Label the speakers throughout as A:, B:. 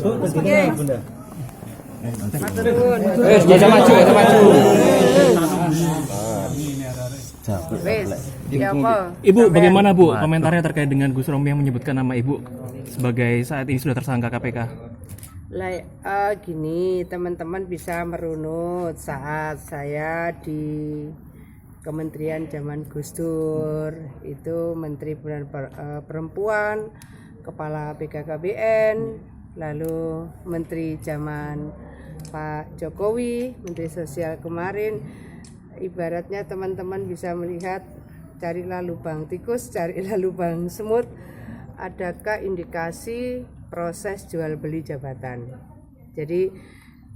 A: Bunda.
B: Jasa maju.
C: Ibu, bagaimana Bu komentarnya terkait dengan Gus Romi yang menyebutkan nama Ibu sebagai saat ini sudah tersangka KPK?
D: Gini, teman-teman bisa merunut saat saya di Kementerian zaman Gus Dur, itu Menteri Perempuan, Kepala BKKBN, lalu Menteri zaman Pak Jokowi, Menteri Sosial kemarin. Ibaratnya teman-teman bisa melihat, carilah lubang tikus, carilah lubang semut, adakah indikasi proses jual beli jabatan. Jadi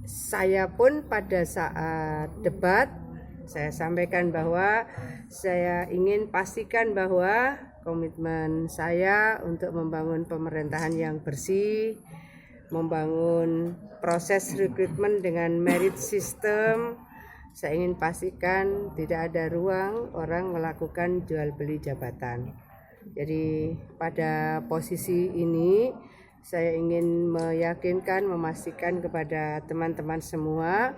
D: saya pun pada saat debat saya sampaikan bahwa saya ingin pastikan bahwa komitmen saya untuk membangun pemerintahan yang bersih, membangun proses rekrutmen dengan merit system. Saya ingin pastikan tidak ada ruang orang melakukan jual beli jabatan. Jadi pada posisi ini saya ingin meyakinkan, memastikan kepada teman-teman semua,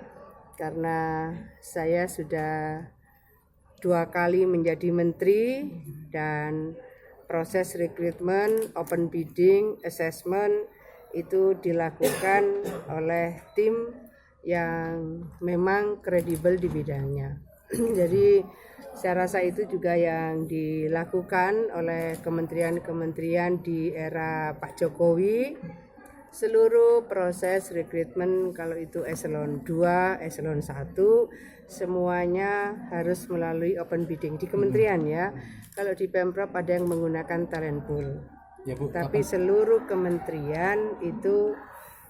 D: karena saya sudah 2 kali menjadi menteri dan proses rekrutmen, open bidding, assessment itu dilakukan oleh tim yang memang kredibel di bidangnya. Jadi saya rasa itu juga yang dilakukan oleh kementerian-kementerian di era Pak Jokowi. Seluruh proses rekrutmen, kalau itu eselon 2, eselon 1, semuanya harus melalui open bidding di kementerian ya. Kalau di Pemprov ada yang menggunakan talent pool. Ya, Bu, tapi seluruh kementerian itu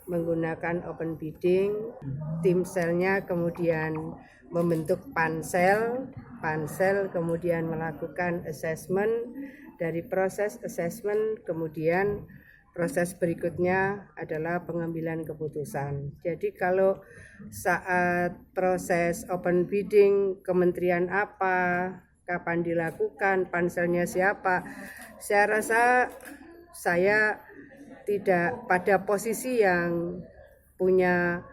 D: menggunakan open bidding. Tim selnya kemudian membentuk pansel kemudian melakukan assessment. Dari proses assessment kemudian proses berikutnya adalah pengambilan keputusan. Jadi kalau saat proses open bidding kementerian apa, kapan dilakukan, panselnya siapa, saya rasa saya tidak pada posisi yang punya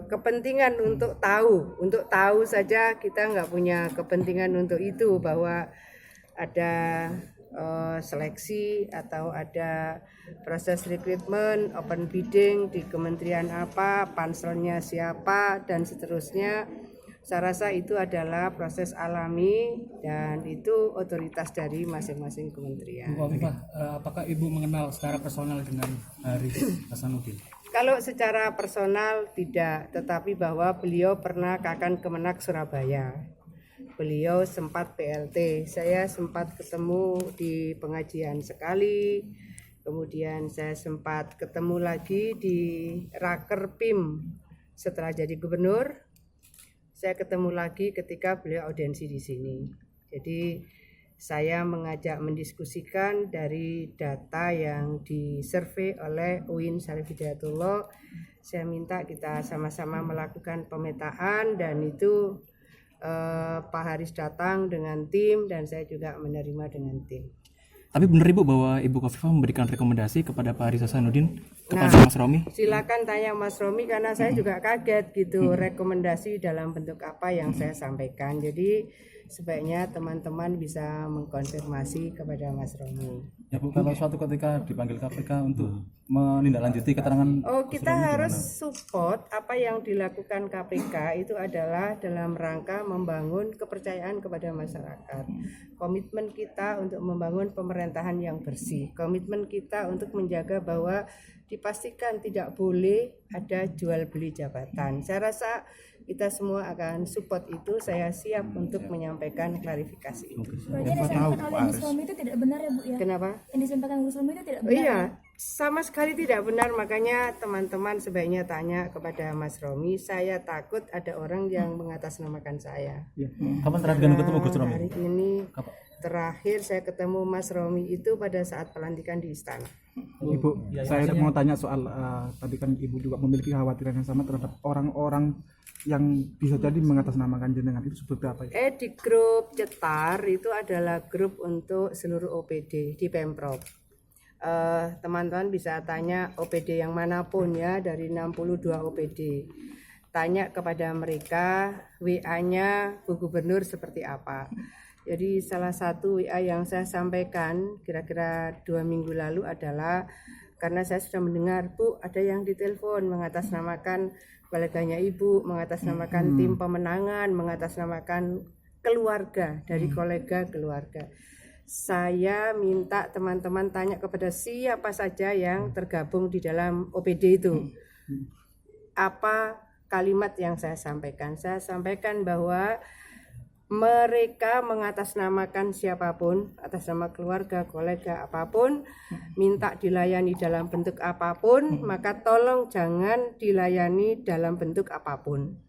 D: kepentingan untuk tahu saja. Kita nggak punya kepentingan untuk itu, bahwa ada seleksi atau ada proses rekrutmen, open bidding di kementerian apa, panselnya siapa dan seterusnya. Saya rasa itu adalah proses alami dan itu otoritas dari masing-masing kementerian.
E: Bu Afifah, apakah Ibu mengenal secara personal dengan Haris Hasanuddin?
D: Kalau secara personal tidak, tetapi bahwa beliau pernah Kakan Kemenak Surabaya. Beliau sempat PLT, saya sempat ketemu di pengajian sekali, kemudian saya sempat ketemu lagi di Raker PIM setelah jadi gubernur. Saya ketemu lagi ketika beliau audiensi di sini. Jadi saya mengajak mendiskusikan dari data yang disurvei oleh UIN Syarif Hidayatullah. Saya minta kita sama-sama melakukan pemetaan dan itu Pak Haris datang dengan tim dan saya juga menerima dengan tim.
C: Tapi benar Ibu bahwa Ibu Khofifah memberikan rekomendasi kepada Pak Haris Hasanuddin kepada Mas Romi?
D: Silakan tanya Mas Romi, karena saya juga kaget gitu rekomendasi dalam bentuk apa yang saya sampaikan. Jadi sebaiknya teman-teman bisa mengkonfirmasi kepada Mas Romi.
E: Ya Bu, kalau suatu ketika dipanggil KPK untuk menindaklanjuti keterangan,
D: kita harus support apa yang dilakukan KPK. Itu adalah dalam rangka membangun kepercayaan kepada masyarakat. Komitmen kita untuk membangun pemerintahan yang bersih, komitmen kita untuk menjaga bahwa dipastikan tidak boleh ada jual beli jabatan. Saya rasa kita semua akan support itu. Saya siap untuk menyampaikan klarifikasi itu.
F: Berarti yang disampaikan Gus Romi itu tidak benar ya Bu ya?
D: Kenapa?
F: Yang disampaikan Gus Romi itu tidak benar.
D: Iya, sama sekali tidak benar. Makanya teman-teman sebaiknya tanya kepada Mas Romi. Saya takut ada orang yang mengatasnamakan saya.
E: ya. Kapan terakhir ketemu Gus Romi?
D: Hari ini terakhir saya ketemu Mas Romi itu pada saat pelantikan di istana.
A: Ibu, saya mau tanya soal tadi kan Ibu juga memiliki kekhawatiran yang sama terhadap orang-orang yang bisa jadi mengatasnamakan jenengan, itu seperti apa ya?
D: Di grup Cetar itu adalah grup untuk seluruh OPD di Pemprov. teman-teman bisa tanya OPD yang manapun ya, dari 62 OPD. Tanya kepada mereka WA-nya Bu Gubernur seperti apa. Jadi salah satu WA yang saya sampaikan kira-kira 2 minggu lalu adalah karena saya sudah mendengar, Bu, ada yang ditelepon mengatasnamakan koleganya Ibu, mengatasnamakan tim pemenangan, mengatasnamakan keluarga, dari kolega keluarga. Saya minta teman-teman tanya kepada siapa saja yang tergabung di dalam OPD itu. Apa kalimat yang saya sampaikan? Saya sampaikan bahwa mereka mengatasnamakan siapapun, atas nama keluarga, kolega, apapun, minta dilayani dalam bentuk apapun, maka tolong jangan dilayani dalam bentuk apapun.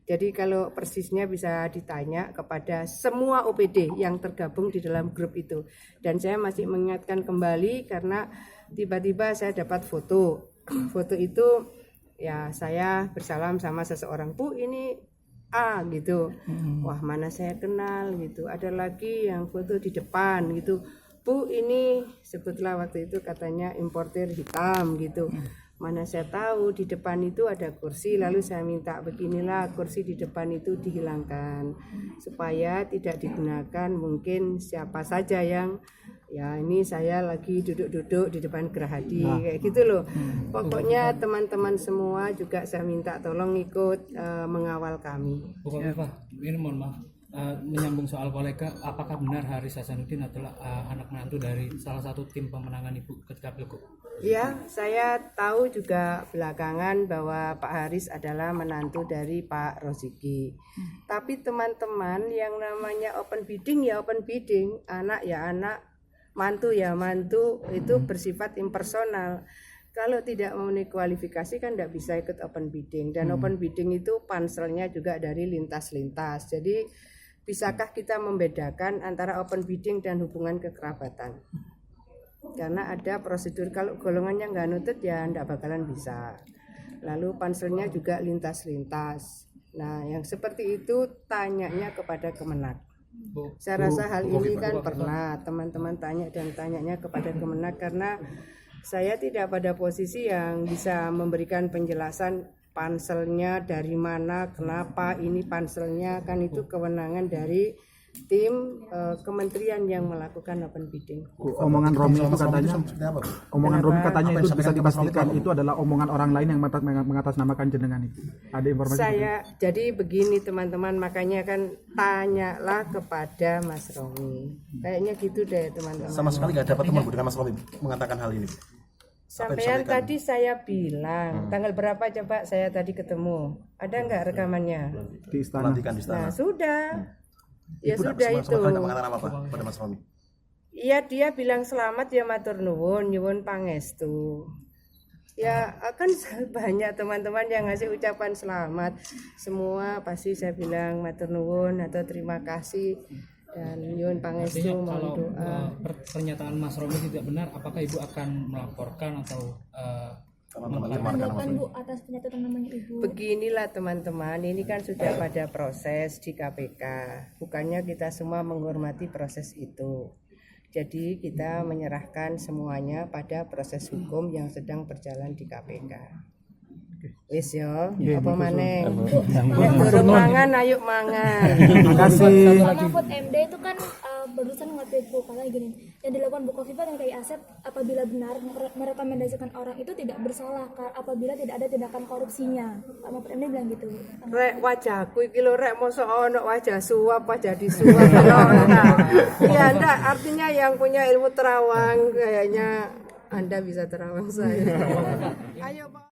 D: Jadi kalau persisnya bisa ditanya kepada semua OPD yang tergabung di dalam grup itu. Dan saya masih mengingatkan kembali karena tiba-tiba saya dapat foto. Foto itu ya saya bersalam sama seseorang, Bu ini A gitu. Wah mana saya kenal gitu. Ada lagi yang foto di depan gitu. Bu ini sebutlah waktu itu katanya importer hitam gitu. Mana saya tahu di depan itu ada kursi, lalu saya minta beginilah kursi di depan itu dihilangkan supaya tidak digunakan mungkin siapa saja yang ya ini saya lagi duduk-duduk di depan Gerahadi kayak gitu loh. Pokoknya teman-teman semua juga saya minta tolong ikut mengawal kami.
E: Bu Kofifa, ini mohon maaf, menyambung soal kolega, apakah benar Haris Hasanuddin adalah anak menantu dari salah satu tim pemenangan Ibu ketika Pilgub?
D: Ya, saya tahu juga belakangan bahwa Pak Haris adalah menantu dari Pak Roziki. Tapi teman-teman yang namanya open bidding ya open bidding, anak ya anak, mantu ya mantu, itu bersifat impersonal. Kalau tidak memenuhi kualifikasi kan tidak bisa ikut open bidding. Dan open bidding itu panselnya juga dari lintas-lintas. Jadi bisakah kita membedakan antara open bidding dan hubungan kekerabatan? Karena ada prosedur, kalau golongannya nggak nutut ya nggak bakalan bisa. Lalu panselnya juga lintas-lintas. Nah yang seperti itu tanyanya kepada Kemenak. Saya rasa hal ini kan pernah teman-teman tanya dan tanyanya kepada Kemenak karena saya tidak pada posisi yang bisa memberikan penjelasan panselnya dari mana, kenapa ini panselnya, kan itu kewenangan dari tim kementerian yang melakukan open bidding.
A: Omongan Romi itu katanya, omongan Romi katanya itu bisa dipastikan itu adalah omongan orang lain yang mengatasnamakan jenengan itu. Ada informasi?
D: Saya itu? Jadi begini teman-teman, makanya kan tanyalah kepada Mas Romi. Kayaknya gitu deh teman-teman.
B: Sama sekali nggak dapat teman dengan Mas Romi mengatakan hal ini.
D: Sampean tadi saya bilang tanggal berapa coba saya tadi ketemu? Ada nggak rekamannya?
A: Di istana.
D: Nah sudah. Ya
B: Ibu
D: sudah itu.
B: mengatakan apa pada Mas Romi?
D: Iya dia bilang selamat ya matur nuwun, nyuwun pangestu. Ya akan banyak teman-teman yang ngasih ucapan selamat. Semua pasti saya bilang matur nuwun atau terima kasih dan nyuwun pangestu.
E: Artinya kalau
D: mohon doa.
E: pernyataan Mas Romi tidak benar, apakah Ibu akan melaporkan atau
F: Tanggapan Bu atas pernyataan namanya Ibu.
D: Beginilah teman-teman, ini kan sudah pada proses di KPK. Bukannya kita semua menghormati proses itu. Jadi kita menyerahkan semuanya pada proses hukum yang sedang berjalan di KPK. Wis yo, apa maneh? Nek durung mangan ayo mangan.
A: Terima kasih.
F: Mahfud MD itu kan barusan nge-tweet Bu kalau gini, yang dilakukan Bu Kofifa dan Kiai Asep apabila benar merekomendasikan orang itu tidak bersalah apabila tidak ada tindakan korupsinya. Pak Mahfud MD bilang gitu.
D: Rek wajahku iki lho rek mosok ono wajah suap wajah disuap. Ya ndak, artinya yang punya ilmu terawang kayaknya Anda bisa terawang saya. Ayo Pak.